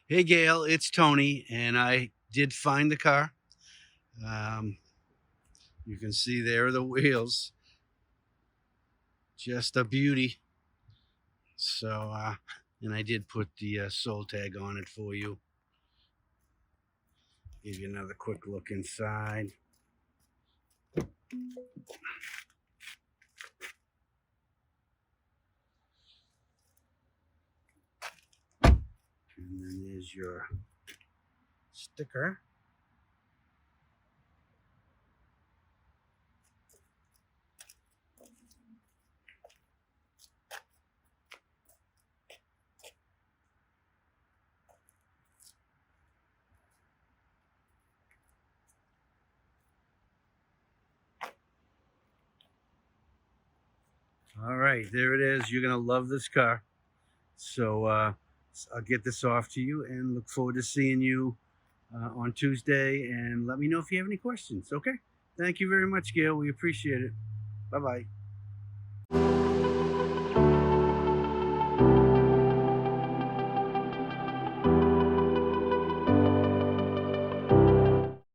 Hey Gail, it's Tony, and I did find the car. Um, you can see there are the wheels, just a beauty. So, and I did put the sold tag on it for you. Give you another quick look inside. And then there's your sticker. All right, there it is. You're going to love this car. So I'll get this off to you and look forward to seeing you on Tuesday. And let me know if you have any questions, okay? Thank you very much, Gail. We appreciate it. Bye-bye.